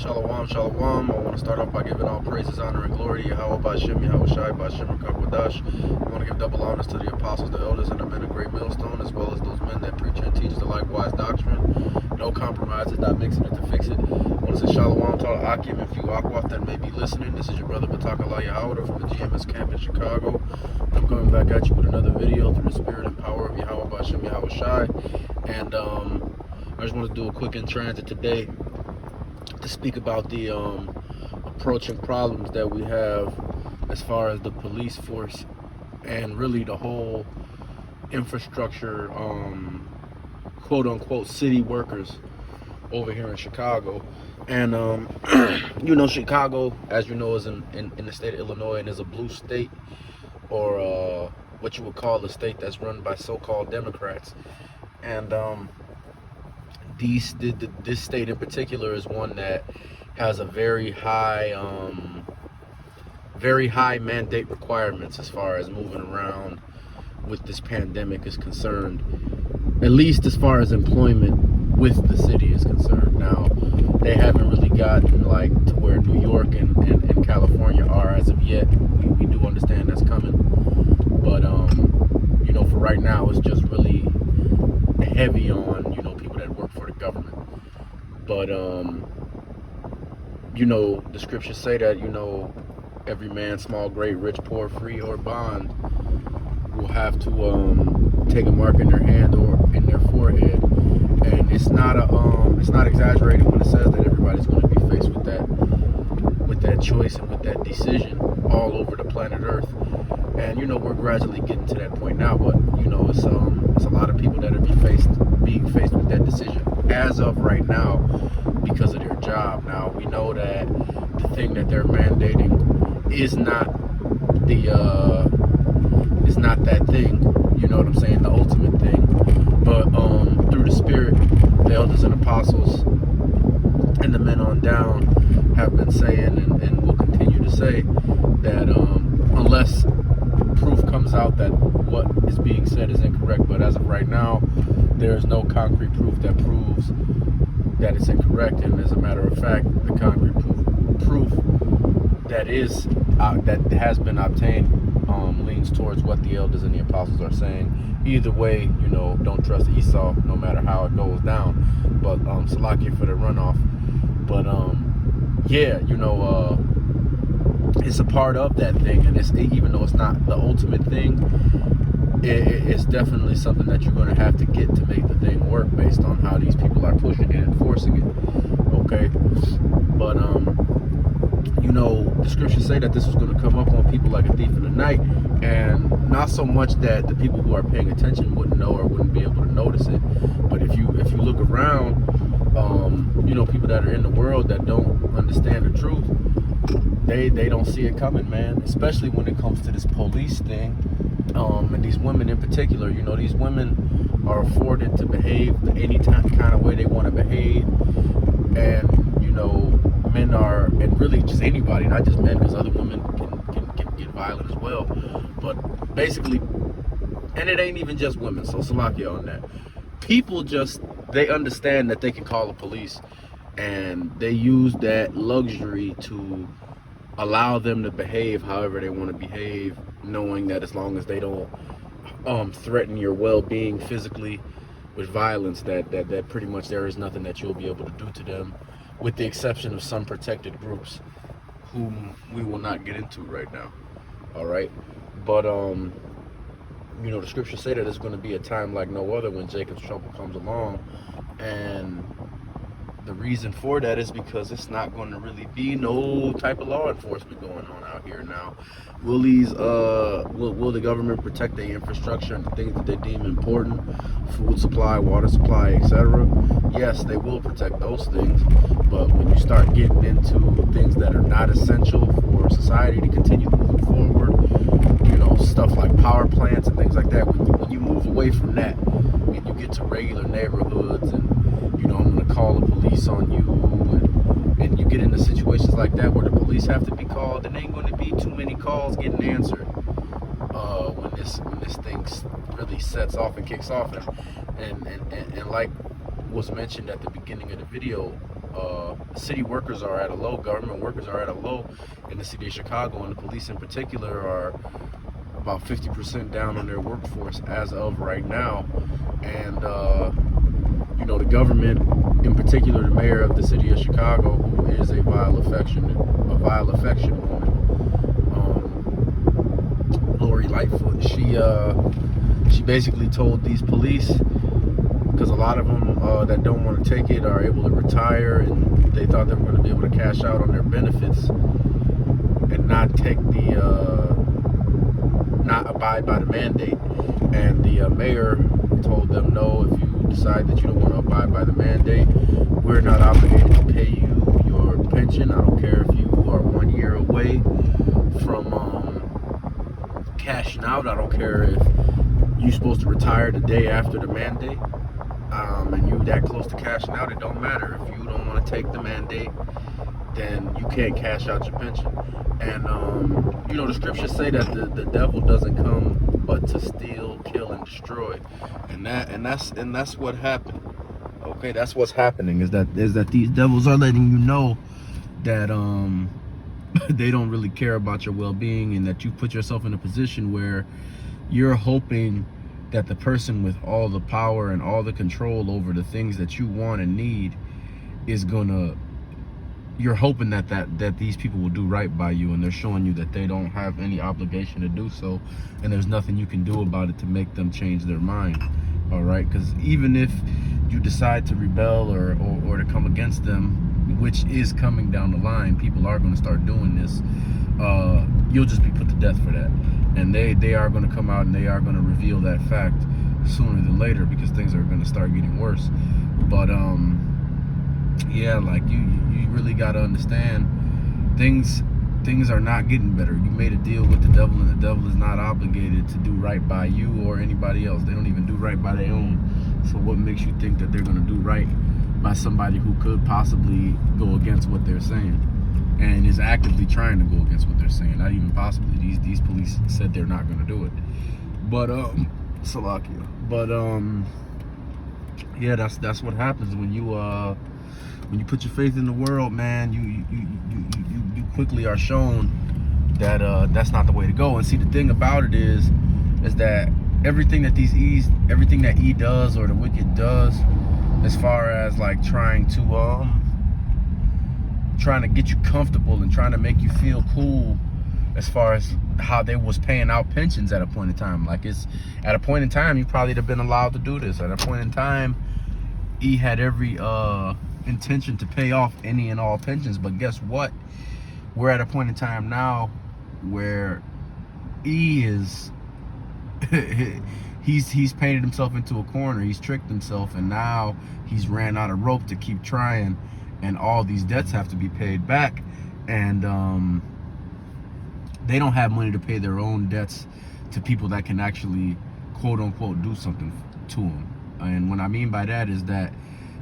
Shalom, shalom. I want to start off by giving all praises, honor, and glory to Yahweh Bashem, Yahweh Shai, Bashem, Rakakwadash. I want to give double honors to the apostles, the elders, and the men of great millstone, as well as those men that preach and teach the likewise doctrine. No compromises, not mixing it to fix it. I want to say shalom to all Akim and few Akwaf that may be listening. This is your brother Batakala Yahweh from the GMS camp in Chicago. I'm coming back at you with another video through the spirit and power of Yahweh Bashem, Yahweh Shai. And I just want to do a quick in transit today to speak about the approaching problems that we have as far as the police force and really the whole infrastructure, quote unquote, city workers over here in Chicago. And you know, Chicago, as you know, is in the state of Illinois and is a blue state, or what you would call a state that's run by so-called Democrats. And this state in particular is one that has a very high mandate requirements as far as moving around with this pandemic is concerned, at least as far as employment with the city is concerned. Now, they haven't really gotten like to where New York and California are as of yet. We do understand that's coming, but you know, for right now, it's just really heavy on, you know, people that work for the government. But you know, the scriptures say that, you know, every man, small, great, rich, poor, free, or bond, will have to take a mark in their hand or in their forehead. And it's not exaggerating when it says that everybody's going to be faced with that choice and with that decision all over the planet Earth. And you know, we're gradually getting to that point now, but you know, it's a lot of people that are being faced with that decision as of right now because of their job. Now, we know that the thing that they're mandating is not that thing, you know what I'm saying, the ultimate thing. But through the spirit, the elders and apostles and the men on down have been saying and will continue to say that unless proof comes out that what is being said is incorrect, but as of right now, there is no concrete proof that proves that it's incorrect. And as a matter of fact, the concrete proof that has been obtained leans towards what the elders and the apostles are saying. Either way, you know, don't trust Esau, no matter how it goes down. But Salakia for the runoff. But yeah, you know, it's a part of that thing, and even though it's not the ultimate thing, it's definitely something that you're going to have to get to make the thing work based on how these people are pushing it and forcing it. Okay, but you know, the scriptures say that this was going to come up on people like a thief in the night, and not so much that the people who are paying attention wouldn't know or wouldn't be able to notice it, but if you look around, you know, people that are in the world that don't understand the truth, they don't see it coming, man, especially when it comes to this police thing. And these women in particular, you know, these women are afforded to behave any kind of way they want to behave. And, you know, men are, and really just anybody, not just men, because other women can get violent as well. But basically, and it ain't even just women, so Salakia on that. People just, they understand that they can call the police, and they use that luxury to allow them to behave however they want to behave, knowing that as long as they don't threaten your well-being physically with violence, that pretty much there is nothing that you'll be able to do to them, with the exception of some protected groups whom we will not get into right now. All right, but you know, the scriptures say that it's going to be a time like no other when Jacob's trouble comes along, and the reason for that is because it's not going to really be no type of law enforcement going on out here now. Will the government protect their infrastructure and the things that they deem important, food supply, water supply, etc.? Yes, they will protect those things, but when you start getting into things that are not essential for society to continue moving forward, you know, stuff like power plants and things like that, when you move away from that and you get to regular neighborhoods, and you know, I'm going to call the police on you, and you get into situations like that where the police have to be called, and ain't going to be too many calls getting answered when this thing really sets off and kicks off. And like was mentioned at the beginning of the video, city workers are at a low, government workers are at a low in the city of Chicago, and the police in particular are about 50% down on their workforce as of right now. And the government, in particular the mayor of the city of Chicago, who is a vile affection woman, Lori Lightfoot, she basically told these police, because a lot of them that don't want to take it are able to retire, and they thought they were going to be able to cash out on their benefits and not take not abide by the mandate. And the mayor told them, no, if you decide that you don't want to abide by the mandate, we're not obligated to pay you your pension. I don't care if you are 1 year away from cashing out. I don't care if you're supposed to retire the day after the mandate, and you that close to cashing out. It don't matter. If you don't want to take the mandate, then you can't cash out your pension. And the scriptures say that the devil doesn't come but to steal, kill, and destroy. And that's what happened. Okay, that's what's happening, is that these devils are letting you know that they don't really care about your well-being, and that you put yourself in a position where you're hoping that the person with all the power and all the control over the things that you want and need is gonna, you're hoping that these people will do right by you, and they're showing you that they don't have any obligation to do so, and there's nothing you can do about it to make them change their mind. All right, because even if you decide to rebel or to come against them, which is coming down the line, people are going to start doing this, you'll just be put to death for that. And they are going to come out and they are going to reveal that fact sooner than later, because things are going to start getting worse. But yeah, like you really got to understand, things are not getting better. You made a deal with the devil, and the devil is not obligated to do right by you or anybody else. They don't even do right by their own. So what makes you think that they're going to do right by somebody who could possibly go against what they're saying, and is actively trying to go against what they're saying? Not even possibly. These police said they're not going to do it. But Salakia. But yeah, that's what happens when you put your faith in the world, man. You quickly are shown that that's not the way to go. And see, the thing about it is that everything that E does, or the wicked does, as far as like trying to get you comfortable and trying to make you feel cool, as far as how they was paying out pensions at a point in time. Like, it's at a point in time you probably have been allowed to do this. At a point in time, E had every intention to pay off any and all pensions. But guess what? We're at a point in time now where E is he's painted himself into a corner. He's tricked himself, and now he's ran out of rope to keep trying, and all these debts have to be paid back, and they don't have money to pay their own debts to people that can actually, quote unquote, do something to them. And what I mean by that is that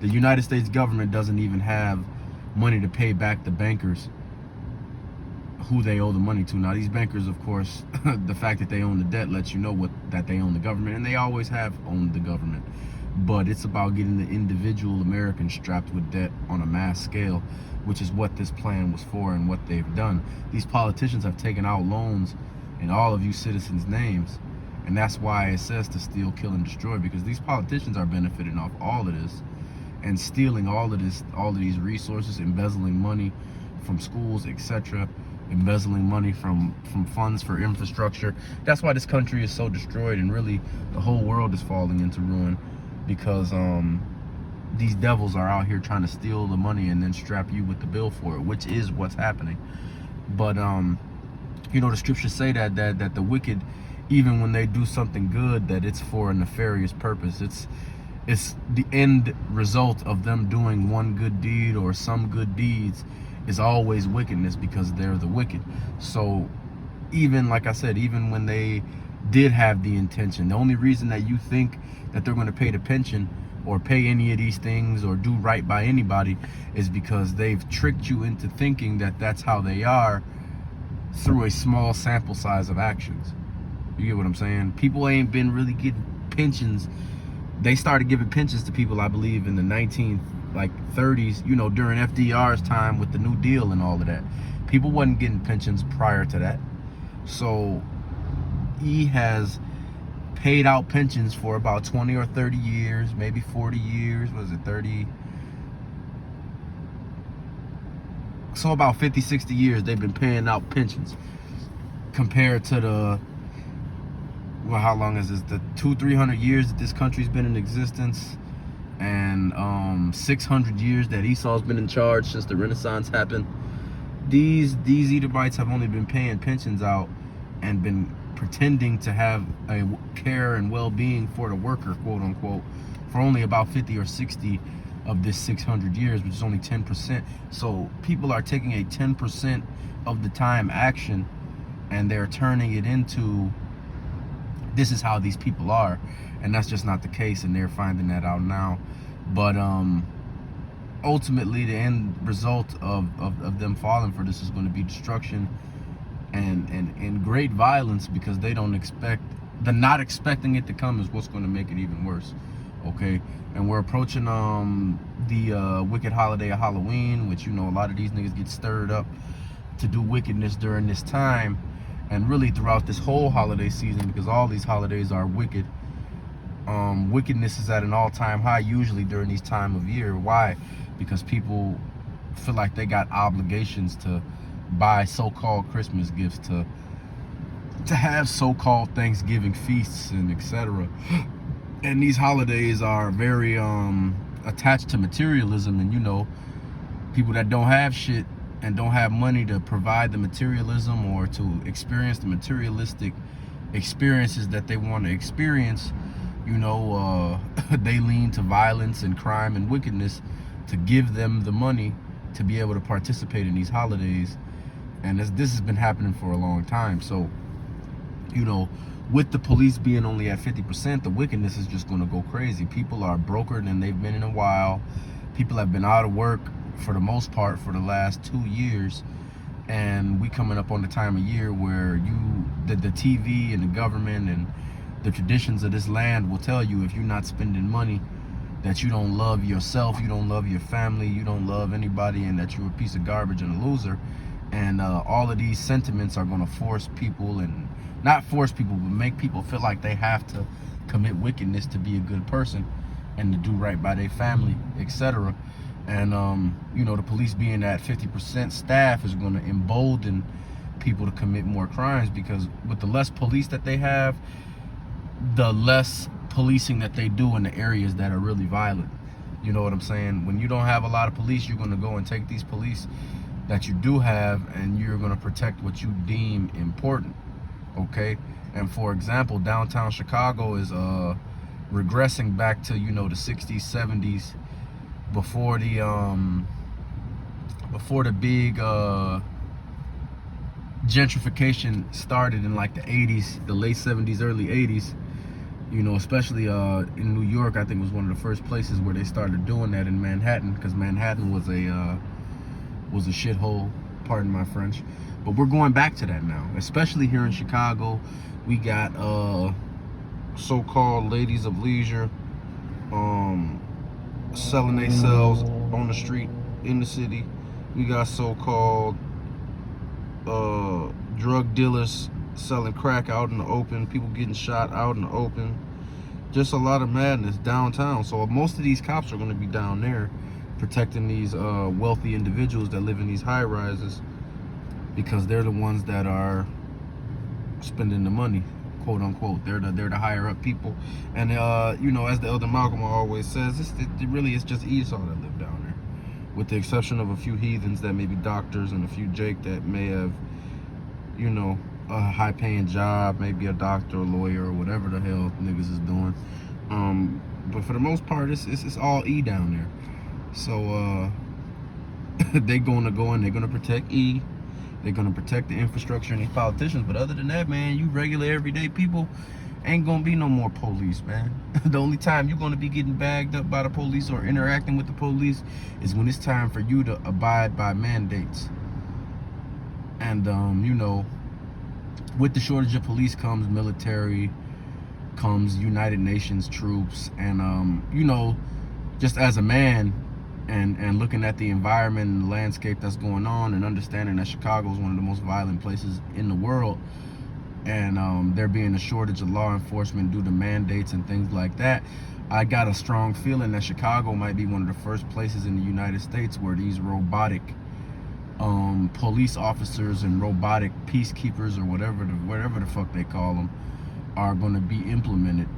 the United States government doesn't even have money to pay back the bankers who they owe the money to. Now, these bankers, of course, the fact that they own the debt lets you know that they own the government, and they always have owned the government. But it's about getting the individual American strapped with debt on a mass scale, which is what this plan was for and what they've done. These politicians have taken out loans in all of you citizens' names, and that's why it says to steal, kill, and destroy, because these politicians are benefiting off all of this and stealing all of these resources, embezzling money from schools, etc., embezzling money from funds for infrastructure. That's why this country is so destroyed, and really the whole world is falling into ruin, because these devils are out here trying to steal the money and then strap you with the bill for it, which is what's happening. But the scriptures say that the wicked, even when they do something good, that it's for a nefarious purpose. It's the end result of them doing one good deed or some good deeds is always wickedness, because they're the wicked. So even, like I said, even when they did have the intention, the only reason that you think that they're going to pay the pension or pay any of these things or do right by anybody is because they've tricked you into thinking that that's how they are through a small sample size of actions. You get what I'm saying? People ain't been really getting pensions. They started giving pensions to people, I believe, in the 19th like 30s, you know, during FDR's time with the New Deal and all of that. People wasn't getting pensions prior to that. So he has paid out pensions for about 20 or 30 years, maybe 40 years. Was it 30? So about 50, 60 years they've been paying out pensions, compared to the, well, how long is this? The 200-300 years that this country's been in existence, and 600 years that Esau's been in charge since the Renaissance happened. These Edomites have only been paying pensions out and been pretending to have a care and well-being for the worker, quote unquote, for only about 50 or 60 of this 600 years, which is only 10%. So people are taking a 10% of the time action, and they're turning it into, this is how these people are, and that's just not the case, and they're finding that out now. But ultimately the end result of them falling for this is going to be destruction and great violence, because they don't expect, the not expecting it to come is what's going to make it even worse. Okay, and we're approaching the wicked holiday of Halloween, which, you know, a lot of these niggas get stirred up to do wickedness during this time, and really throughout this whole holiday season, because all these holidays are wicked. Wickedness is at an all-time high usually during these time of year. Why? Because people feel like they got obligations to buy so-called Christmas gifts, to have so-called Thanksgiving feasts, and etc. And these holidays are very attached to materialism, and, you know, people that don't have shit and don't have money to provide the materialism or to experience the materialistic experiences that they want to experience, you know, they lean to violence and crime and wickedness to give them the money to be able to participate in these holidays. And this has been happening for a long time. So, you know, with the police being only at 50%, the wickedness is just going to go crazy. People are broker than they've been in a while. People have been out of work for the most part for the last 2 years, and we coming up on the time of year where the TV and the government and the traditions of this land will tell you, if you're not spending money, that you don't love yourself, you don't love your family, you don't love anybody, and that you're a piece of garbage and a loser. And all of these sentiments are going to force people, and not force people, but make people feel like they have to commit wickedness to be a good person and to do right by their family, etc. And you know, the police being at 50% staff is going to embolden people to commit more crimes, because with the less police that they have, the less policing that they do in the areas that are really violent. You know what I'm saying? When you don't have a lot of police, you're going to go and take these police that you do have, and you're going to protect what you deem important. Okay? And for example, downtown Chicago is regressing back to, you know, the 60s, 70s, before the big gentrification started in like the 80s, the late 70s, early 80s. You know, especially in New York, I think was one of the first places where they started doing that, in Manhattan, because Manhattan was a shithole, pardon my French. But we're going back to that now, especially here in Chicago. We got so-called ladies of leisure selling themselves on the street in the city. We got so-called drug dealers selling crack out in the open, people getting shot out in the open. Just a lot of madness downtown. So most of these cops are going to be down there protecting these wealthy individuals that live in these high rises, because they're the ones that are spending the money, quote unquote. They're the higher up people. And you know, as the elder Malcolm always says, it really is just Esau that live down there, with the exception of a few heathens that may be doctors, and a few Jake that may have, you know, a high-paying job, maybe a doctor, a lawyer, or whatever the hell niggas is doing. But for the most part, it's all E down there. So they gonna go and they're gonna protect E. They're gonna protect the infrastructure and these politicians. But other than that, man, you regular everyday people, ain't gonna be no more police, man. The only time you're gonna be getting bagged up by the police or interacting with the police is when it's time for you to abide by mandates. And you know, with the shortage of police comes military, comes United Nations troops, and you know, just as a man, and looking at the environment and the landscape that's going on, and understanding that Chicago is one of the most violent places in the world, and there being a shortage of law enforcement due to mandates and things like that, I got a strong feeling that Chicago might be one of the first places in the United States where these robotic police officers and robotic peacekeepers, or whatever the fuck they call them, are going to be implemented,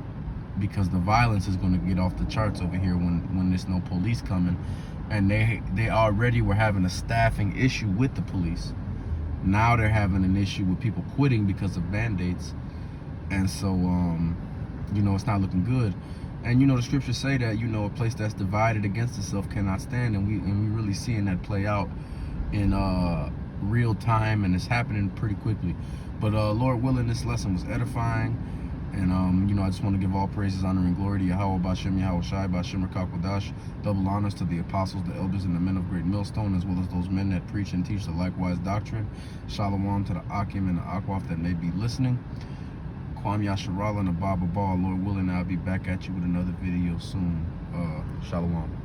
because the violence is going to get off the charts over here when there's no police coming. And they already were having a staffing issue with the police. Now they're having an issue with people quitting because of mandates. And so you know, it's not looking good. And you know, the scriptures say that, you know, a place that's divided against itself cannot stand, and we really seeing that play out in real time, and it's happening pretty quickly. But Lord willing, this lesson was edifying. And you know, I just want to give all praises, honor, and glory to Yahweh Bashem, Yahweh Shai, Bashem Rakakwadash. Double honors to the apostles, the elders, and the men of great millstone, as well as those men that preach and teach the likewise doctrine. Shalom to the Akim and the Akwaf that may be listening. Kwam Yasharala and the Baba Ball. Lord willing, I'll be back at you with another video soon. Shalom.